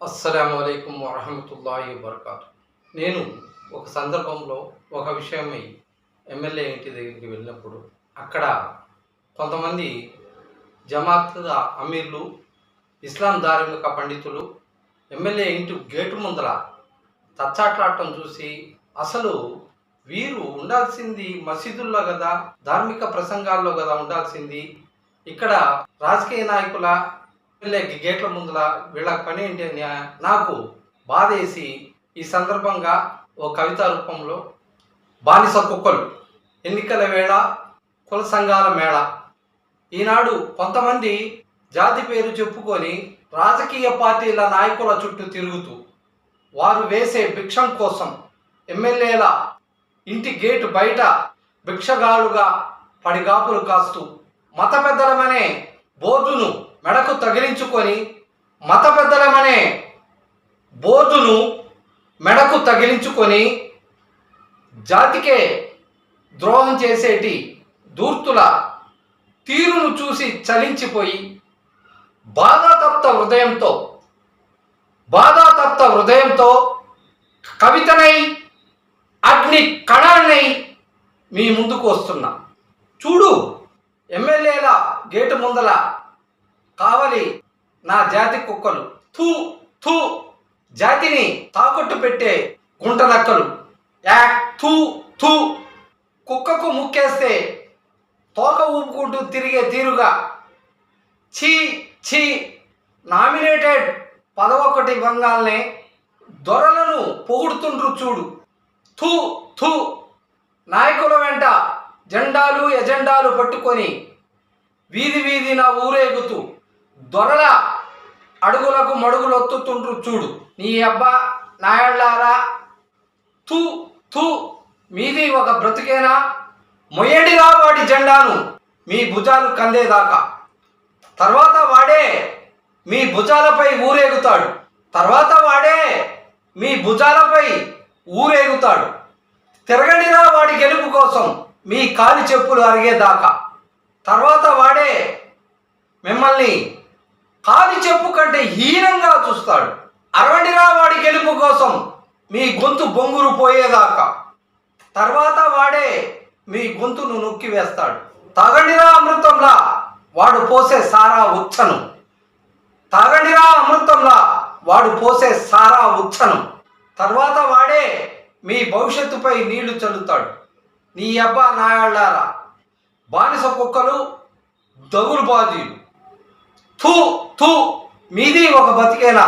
అస్సలాముఅలైకుం వరహమతుల్లాహి వబర్కాతు. నేను ఒక సందర్భంలో ఒక విషయమై ఎమ్మెల్యే ఇంటి దగ్గరికి వెళ్ళినప్పుడు అక్కడ కొంతమంది జమాత్ అమీర్లు, ఇస్లాం ధార్మిక పండితులు ఎమ్మెల్యే ఇంటి గేటు ముందర తచ్చాట్లాడటం చూసి అసలు వీరు ఉండాల్సింది మసీదుల్లో కదా, ధార్మిక ప్రసంగాల్లో కదా ఉండాల్సింది, ఇక్కడ రాజకీయ నాయకుల ఎమ్మెల్యే గేట్ల ముందర వీళ్ళ పని ఏంటి అని నాకు బాధేసి ఈ సందర్భంగా ఓ కవితా రూపంలో బానిస కుక్కలు, ఎన్నికల వేళ, కుల సంఘాల మేళ. ఈనాడు కొంతమంది జాతి పేరు చెప్పుకొని రాజకీయ పార్టీల నాయకుల చుట్టూ తిరుగుతూ వారు వేసే భిక్షం కోసం ఎమ్మెల్యేల ఇంటి గేటు బయట భిక్షగాలుగా పడిగాపులు కాస్తూ మత పెద్దలమనే బోర్డును మెడకు తగిలించుకొని మెడకు తగిలించుకొని జాతికే ద్రోహం చేసేటి దూర్తుల తీరును చూసి చలించిపోయి బాధాతప్త హృదయంతో కవితనై అగ్ని కణాన్నై మీ ముందుకు వస్తున్నా. చూడు, ఎమ్మెల్యేల గేటు ముందల కావలి నా జాతి కుక్కలు, థూ థూ, జాతిని తాకట్టు పెట్టే గుంటనక్కలు, యాక్ థూ థూ, కుక్కకు ముక్కేస్తే తోక ఊపుకుంటూ తిరిగే తీరుగా, ఛీ ఛీ, నామినేటెడ్ పదవొకటి వంగాల్నే దొరలను పొగుడుతుండ్రు చూడు, థూ థూ, నాయకుల వెంట జెండాలు ఎజెండాలు పట్టుకొని వీధి వీధిన ఊరేగుతూ దొరల అడుగులకు మడుగులొత్తుతుండ్రు చూడు, నీ అబ్బా నాయళ్ళారా, థూ థూ, మీది ఒక బ్రతికేనా, మొయ్యడిగా వాడి జెండాను మీ భుజాలు కందేదాకా, తర్వాత వాడే మీ భుజాలపై ఊరేగుతాడు, తిరగడిరా వాడి గెలుపు కోసం మీ కాలి చెప్పులు అరిగేదాకా, తర్వాత వాడే మిమ్మల్ని కాలి చెప్పు కంటే హీనంగా చూస్తాడు, అరవండిరా వాడి గెలుపు కోసం మీ గొంతు బొంగురు పోయేదాకా, తర్వాత వాడే మీ గొంతును నొక్కి వేస్తాడు, తాగండిరా అమృతంలా వాడు పోసే సారా ఉచ్చను, తర్వాత వాడే మీ భవిష్యత్తుపై నీళ్లు చల్లుతాడు, నీ అబ్బా నాయాళ్ళారా, బానిస కుక్కలు, దగులు బాజీలు, థూ థూ, మీది ఒక బతికేనా.